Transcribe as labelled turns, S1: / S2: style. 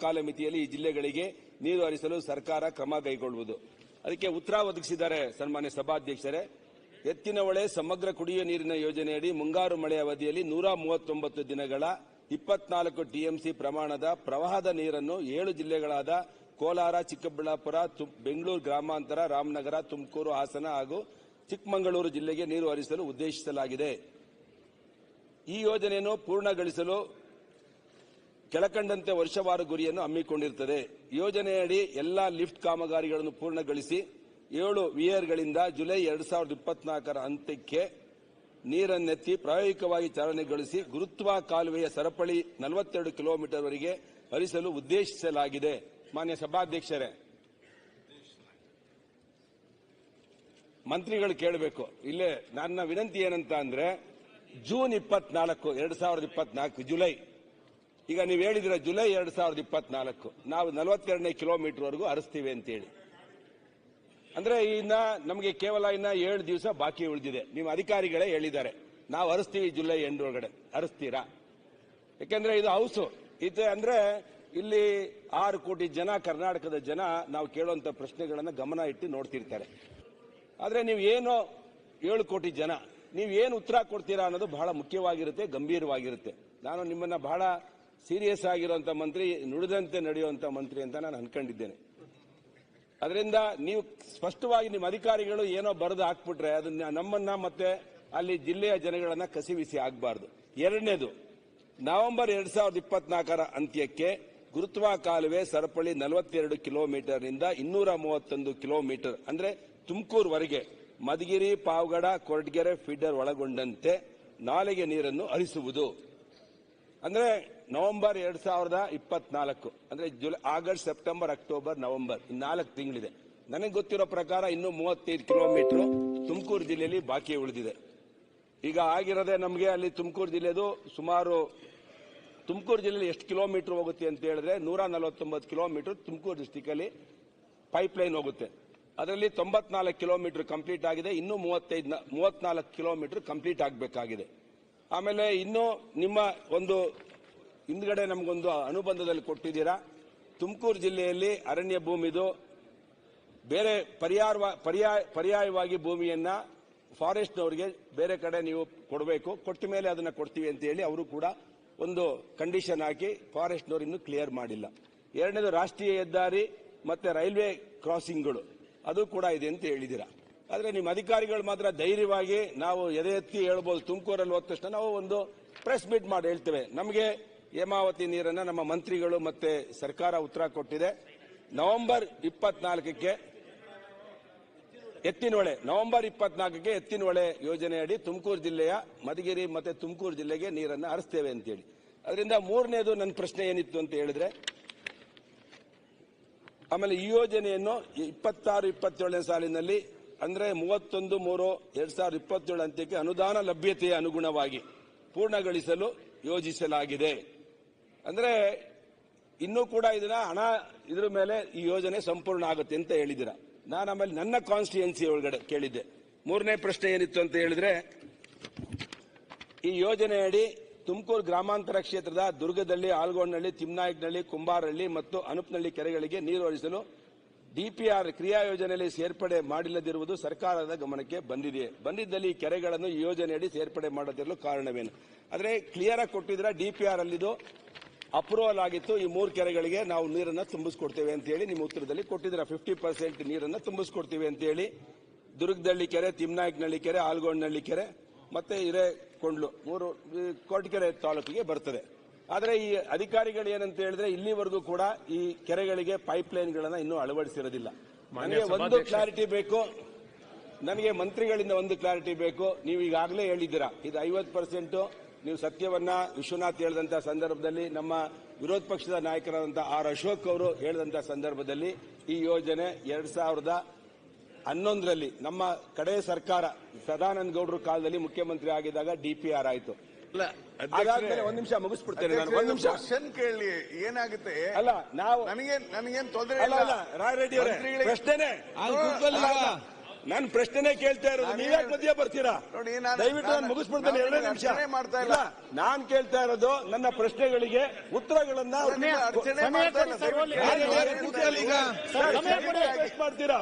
S1: ಕಾಲಮಿತಿಯಲ್ಲಿ ಈ ಜಿಲ್ಲೆಗಳಿಗೆ ನೀರು ಹರಿಸಲು ಸರ್ಕಾರ ಕ್ರಮ ಕೈಗೊಳ್ಳುವುದು. ಅದಕ್ಕೆ ಉತ್ತರ ಒದಗಿಸಿದ್ದಾರೆ ಸನ್ಮಾನ್ಯ ಸಭಾಧ್ಯಕ್ಷರೇ. ಎತ್ತಿನಹೊಳೆ ಸಮಗ್ರ ಕುಡಿಯುವ ನೀರಿನ ಯೋಜನೆಯಡಿ ಮುಂಗಾರು ಮಳೆ ಅವಧಿಯಲ್ಲಿ 139 ದಿನಗಳ 24 ಟಿಎಂಸಿ ಪ್ರಮಾಣದ ಪ್ರವಾಹದ ನೀರನ್ನು 7 ಜಿಲ್ಲೆಗಳಾದ ಕೋಲಾರ, ಚಿಕ್ಕಬಳ್ಳಾಪುರ, ಬೆಂಗಳೂರು ಗ್ರಾಮಾಂತರ, ರಾಮನಗರ, ತುಮಕೂರು, ಹಾಸನ ಹಾಗೂ ಚಿಕ್ಕಮಗಳೂರು ಜಿಲ್ಲೆಗೆ ನೀರು ಹರಿಸಲು ಉದ್ದೇಶಿಸಲಾಗಿದೆ. ಈ ಯೋಜನೆಯನ್ನು ಪೂರ್ಣಗೊಳಿಸಲು ಕೆಳಕಂಡಂತೆ ವರ್ಷವಾರು ಗುರಿಯನ್ನು ಹಮ್ಮಿಕೊಂಡಿರುತ್ತದೆ. ಯೋಜನೆಯಡಿ ಎಲ್ಲಾ ಲಿಫ್ಟ್ ಕಾಮಗಾರಿಗಳನ್ನು ಪೂರ್ಣಗೊಳಿಸಿ 7 ವಿಯರ್ಗಳಿಂದ ಜುಲೈ 2024ರ ಅಂತ್ಯಕ್ಕೆ ನೀರನ್ನೆತ್ತಿ ಪ್ರಾಯೋಗಿಕವಾಗಿ ಚಾಲನೆಗೊಳಿಸಿ ಗುರುತ್ವ ಕಾಲುವೆಯ ಸರಪಳಿ 42 ಕಿಲೋಮೀಟರ್ವರೆಗೆ ಹರಿಸಲು ಉದ್ದೇಶಿಸಲಾಗಿದೆ. ಮಾನ್ಯ ಸಭಾಧ್ಯಕ್ಷರೇ, ಮಂತ್ರಿಗಳು ಕೇಳಬೇಕು. ಇಲ್ಲೇ ನನ್ನ ವಿನಂತಿ ಏನಂತ ಅಂದ್ರೆ ಜೂನ್ 24, 2024 ಜುಲೈ, ಈಗ ನೀವು ಹೇಳಿದ್ರೆ ಜುಲೈ 2024 ನಾವು 42ನೇ ಕಿಲೋಮೀಟರ್ ವರೆಗೂ ಹರಿಸ್ತೀವಿ ಅಂತೇಳಿ. ಅಂದ್ರೆ ಇನ್ನ ನಮಗೆ ಕೇವಲ ಇನ್ನ 7 ದಿವಸ ಬಾಕಿ ಉಳಿದಿದೆ. ನಿಮ್ಮ ಅಧಿಕಾರಿಗಳೇ ಹೇಳಿದ್ದಾರೆ ನಾವು ಹರಿಸ್ತೀವಿ ಜುಲೈ ಎಂಡ್ ಒಳಗಡೆ. ಹರಿಸ್ತೀರಾ? ಯಾಕೆಂದ್ರೆ ಇದು ಹೌಸು ಇದೆ. ಅಂದ್ರೆ ಇಲ್ಲಿ 6 ಕೋಟಿ ಜನ, ಕರ್ನಾಟಕದ ಜನ ನಾವು ಕೇಳುವಂತ ಪ್ರಶ್ನೆಗಳನ್ನ ಗಮನ ಇಟ್ಟು ನೋಡ್ತಿರ್ತಾರೆ. ಆದ್ರೆ ನೀವು ಏನು 7 ಕೋಟಿ ಜನ ನೀವು ಏನು ಉತ್ತರ ಕೊಡ್ತೀರಾ ಅನ್ನೋದು ಬಹಳ ಮುಖ್ಯವಾಗಿರುತ್ತೆ, ಗಂಭೀರವಾಗಿರುತ್ತೆ. ನಾನು ನಿಮ್ಮನ್ನ ಬಹಳ ಸೀರಿಯಸ್ ಆಗಿರುವಂತ ಮಂತ್ರಿ, ನುಡಿದಂತೆ ನಡೆಯುವಂತ ಮಂತ್ರಿ ಅಂತ ನಾನು ಅನ್ಕೊಂಡಿದ್ದೇನೆ. ಅದರಿಂದ ನೀವು ಸ್ಪಷ್ಟವಾಗಿ ನಿಮ್ಮ ಅಧಿಕಾರಿಗಳು ಏನೋ ಬರೆದು ಹಾಕ್ಬಿಟ್ರೆ ಅದನ್ನ ನಮ್ಮನ್ನ ಮತ್ತೆ ಅಲ್ಲಿ ಜಿಲ್ಲೆಯ ಜನಗಳನ್ನ ಕಸಿವಿಸಿ ಆಗಬಾರದು. ಎರಡನೇದು, ನವೆಂಬರ್ 2024ರ ಅಂತ್ಯಕ್ಕೆ ಗುರುತ್ವ ಕಾಲುವೆ ಸರಪಳಿ 42 ಕಿಲೋಮೀಟರ್ನಿಂದ 231 ಕಿಲೋಮೀಟರ್ ಅಂದ್ರೆ ತುಮಕೂರುವರೆಗೆ ಮಧುಗಿರಿ, ಪಾವಗಡ, ಕೊರಟಗೆರೆ ಫೀಡರ್ ಒಳಗೊಂಡಂತೆ ನಾಲೆಗೆ ನೀರನ್ನು ಹರಿಸುವುದು. ಅಂದ್ರೆ ನವೆಂಬರ್ 2024 ಅಂದ್ರೆ ಆಗಸ್ಟ್, ಸೆಪ್ಟೆಂಬರ್, ಅಕ್ಟೋಬರ್, ನವೆಂಬರ್, 4 ತಿಂಗಳಿದೆ. ನನಗೆ ಗೊತ್ತಿರೋ ಪ್ರಕಾರ ಇನ್ನು 35 ಕಿಲೋಮೀಟರ್ ತುಮಕೂರು ಜಿಲ್ಲೆಯಲ್ಲಿ ಬಾಕಿ ಉಳಿದಿದೆ. ಈಗ ಆಗಿರೋದೇ ನಮಗೆ ಅಲ್ಲಿ ತುಮಕೂರು ಜಿಲ್ಲೆದು ಸುಮಾರು, ತುಮಕೂರು ಜಿಲ್ಲೆಯಲ್ಲಿ ಎಷ್ಟು ಕಿಲೋಮೀಟರ್ ಹೋಗುತ್ತೆ ಅಂತ ಹೇಳಿದ್ರೆ 149 ಕಿಲೋಮೀಟರ್ ತುಮಕೂರು ಡಿಸ್ಟಿಕ್ ಅಲ್ಲಿ ಪೈಪ್ ಲೈನ್ ಹೋಗುತ್ತೆ. ಅದರಲ್ಲಿ 94 ಕಿಲೋಮೀಟರ್ ಕಂಪ್ಲೀಟ್ ಆಗಿದೆ. ಇನ್ನು 34 ಕಿಲೋಮೀಟರ್ ಕಂಪ್ಲೀಟ್ ಆಗಬೇಕಾಗಿದೆ. ಆಮೇಲೆ ಇನ್ನು ನಿಮ್ಮ ಒಂದು ಹಿಂದ್ಗಡೆ ನಮಗೊಂದು ಅನುಬಂಧದಲ್ಲಿ ಕೊಟ್ಟಿದ್ದೀರಾ, ತುಮಕೂರು ಜಿಲ್ಲೆಯಲ್ಲಿ ಅರಣ್ಯ ಭೂಮಿದು ಬೇರೆ ಪರ್ಯಾಯವಾಗಿ ಭೂಮಿಯನ್ನ ಫಾರೆಸ್ಟ್ನವರಿಗೆ ಬೇರೆ ಕಡೆ ನೀವು ಕೊಡಬೇಕು, ಕೊಟ್ಟ ಮೇಲೆ ಅದನ್ನ ಕೊಡ್ತೀವಿ ಅಂತ ಹೇಳಿ ಅವರು ಕೂಡ ಒಂದು ಕಂಡೀಷನ್ ಹಾಕಿ ಫಾರೆಸ್ಟ್ನವರು ಇನ್ನೂ ಕ್ಲಿಯರ್ ಮಾಡಿಲ್ಲ. ಎರಡನೇದು, ರಾಷ್ಟ್ರೀಯ ಹೆದ್ದಾರಿ ಮತ್ತೆ ರೈಲ್ವೆ ಕ್ರಾಸಿಂಗ್ಗಳು ಅದು ಕೂಡ ಇದೆ ಅಂತ ಹೇಳಿದ್ದೀರಾ. ಆದ್ರೆ ನಿಮ್ಮ ಅಧಿಕಾರಿಗಳು ಮಾತ್ರ ಧೈರ್ಯವಾಗಿ ನಾವು ಎದೆ ಎತ್ತಿ ಹೇಳ್ಬೋದು. ತುಮಕೂರಲ್ಲಿ ಹೋದ ತಕ್ಷಣ ನಾವು ಒಂದು ಪ್ರೆಸ್ ಮೀಟ್ ಮಾಡಿ ಹೇಳ್ತೇವೆ, ನಮಗೆ ಹೇಮಾವತಿ ನೀರನ್ನ ನಮ್ಮ ಮಂತ್ರಿಗಳು ಮತ್ತೆ ಸರ್ಕಾರ ಉತ್ತರ ಕೊಟ್ಟಿದೆ. ನವೆಂಬರ್ 24ಕ್ಕೆ ಎತ್ತಿನಹೊಳೆ ಯೋಜನೆಯಡಿ ತುಮಕೂರು ಜಿಲ್ಲೆಯ ಮಧುಗಿರಿ ಮತ್ತೆ ತುಮಕೂರು ಜಿಲ್ಲೆಗೆ ನೀರನ್ನು ಹರಿಸ್ತೇವೆ ಅಂತೇಳಿ. ಅದರಿಂದ ಮೂರನೇದು ನನ್ನ ಪ್ರಶ್ನೆ ಏನಿತ್ತು ಅಂತ ಹೇಳಿದ್ರೆ, ಆಮೇಲೆ ಈ ಯೋಜನೆಯನ್ನು 26-27ನೇ ಸಾಲಿನಲ್ಲಿ ಅಂದ್ರೆ 31/3/2027 ಅಂತ್ಯಕ್ಕೆ ಅನುದಾನ ಲಭ್ಯತೆಯ ಅನುಗುಣವಾಗಿ ಪೂರ್ಣಗೊಳಿಸಲು ಯೋಜಿಸಲಾಗಿದೆ. ಅಂದ್ರೆ ಇನ್ನೂ ಕೂಡ ಇದನ್ನ ಹಣ ಇದ್ರ ಮೇಲೆ ಈ ಯೋಜನೆ ಸಂಪೂರ್ಣ ಆಗುತ್ತೆ ಅಂತ ಹೇಳಿದ್ದೀರಾ. ನಾನು ಆಮೇಲೆ ನನ್ನ ಕಾನ್ಸ್ಟಿಟ್ಯೂನ್ಸಿ ಒಳಗಡೆ ಕೇಳಿದ್ದೆ. ಮೂರನೇ ಪ್ರಶ್ನೆ ಏನಿತ್ತು ಅಂತ ಹೇಳಿದ್ರೆ, ಈ ಯೋಜನೆಯಡಿ ತುಮಕೂರು ಗ್ರಾಮಾಂತರ ಕ್ಷೇತ್ರದ ದುರ್ಗದಲ್ಲಿ, ಆಲ್ಗೋಡ್ನಹಳ್ಳಿ, ತಿಮ್ನಾಯಕನಹಳ್ಳಿ, ಕುಂಬಾರಹಳ್ಳಿ ಮತ್ತು ಅನುಪನಹಳ್ಳಿ ಕೆರೆಗಳಿಗೆ ನೀರು ಹರಿಸಲು ಡಿಪಿಆರ್ ಕ್ರಿಯಾ ಯೋಜನೆಯಲ್ಲಿ ಸೇರ್ಪಡೆ ಮಾಡಿಲ್ಲದಿರುವುದು ಸರ್ಕಾರದ ಗಮನಕ್ಕೆ ಬಂದಿದ್ದಲ್ಲಿ ಈ ಕೆರೆಗಳನ್ನು ಈ ಯೋಜನೆಯಡಿ ಸೇರ್ಪಡೆ ಮಾಡದಿರಲು ಕಾರಣವೇನು? ಆದರೆ ಕ್ಲಿಯರ್ ಆಗಿ ಕೊಟ್ಟಿದ್ರೆ ಡಿಪಿಆರ್ ಅಲ್ಲಿದು ಅಪ್ರೂವಲ್ ಆಗಿತ್ತು. ಈ 3 ಕೆರೆಗಳಿಗೆ ನಾವು ನೀರನ್ನು ತುಂಬಿಸ್ಕೊಡ್ತೇವೆ ಅಂತ ಹೇಳಿ ನಿಮ್ಮ ಉತ್ತರದಲ್ಲಿ ಕೊಟ್ಟಿದ್ರೆ 50% ನೀರನ್ನು ತುಂಬಿಸ್ಕೊಡ್ತೀವಿ ಅಂತ ಹೇಳಿ. ದುರ್ಗದಳ್ಳಿ ಕೆರೆ, ತಿಮ್ನಾಯಕನಹಳ್ಳಿ ಕೆರೆ, ಆಲ್ಗೋಡ್ನಹಳ್ಳಿ ಕೆರೆ ಮತ್ತೆ ಹಿರೇಕೊಂಡ್ಲು 3 ಕೊರಟಗೆರೆ ತಾಲೂಕಿಗೆ ಬರ್ತದೆ. ಆದರೆ ಈ ಅಧಿಕಾರಿಗಳು ಏನಂತ ಹೇಳಿದ್ರೆ ಇಲ್ಲಿವರೆಗೂ ಕೂಡ ಈ ಕೆರೆಗಳಿಗೆ ಪೈಪ್ ಲೈನ್ಗಳನ್ನ ಇನ್ನೂ ಅಳವಡಿಸಿರೋದಿಲ್ಲ. ನನಗೆ ಒಂದು ಕ್ಲಾರಿಟಿ ಬೇಕು, ನನಗೆ ಮಂತ್ರಿಗಳಿಂದ ಒಂದು ಕ್ಲಾರಿಟಿ ಬೇಕು. ನೀವು ಈಗಾಗಲೇ ಹೇಳಿದ್ದೀರಾ ಇದು 50%. ನೀವು ಸತ್ಯವನ್ನ ವಿಶ್ವನಾಥ್ ಹೇಳಿದಂತ ಸಂದರ್ಭದಲ್ಲಿ, ನಮ್ಮ ವಿರೋಧ ಪಕ್ಷದ ನಾಯಕರಾದಂತಹ ಆರ್ ಅಶೋಕ್ ಅವರು ಹೇಳಿದಂತ ಸಂದರ್ಭದಲ್ಲಿ ಈ ಯೋಜನೆ 2011ರಲ್ಲಿ ನಮ್ಮ ಕಡೆ ಸರ್ಕಾರ ಸದಾನಂದ ಗೌಡರ ಕಾಲದಲ್ಲಿ ಮುಖ್ಯಮಂತ್ರಿ ಆಗಿದ್ದಾಗ ಡಿಪಿಆರ್ ಆಯಿತು. ಒಂದ್ ನಿಮಿಷ ಮುಗಿಸ್ಬಿಡ್ತೇನೆ ನಾನು. ಒಂದ್ ನಿಮಿಷ
S2: ಕೇಳಿ ಏನಾಗುತ್ತೆ
S1: ಅಲ್ಲ, ನಾವು
S2: ನನಗೇನು ತೊಂದರೆ
S1: ಅಲ್ಲ ರಾಯ್ ರೆಡ್ಡಿ ಅವರೇ ಪ್ರಶ್ನೆನೆ ನಾನು ಪ್ರಶ್ನೆನೇ ಕೇಳ್ತಾ ಇರೋದು, ನೀವ್ಯಾಕೆ ಮಧ್ಯ ಬರ್ತೀರಾ?
S2: ನೋಡಿ,
S1: ದಯವಿಟ್ಟು ನಾನು ಮುಗಿಸ್ಬಿಡ್ತೇನೆ, 2 ನಿಮಿಷ.
S2: ಮಾಡ್ತಾ ಇಲ್ಲ.
S1: ನಾನು ಕೇಳ್ತಾ ಇರೋದು ನನ್ನ ಪ್ರಶ್ನೆಗಳಿಗೆ ಉತ್ತರಗಳನ್ನ
S2: ಅರ್ಚನೆ ಮಾಡ್ತಾ ಇಲ್ಲ.
S1: ಮಾಡ್ತೀರಾ?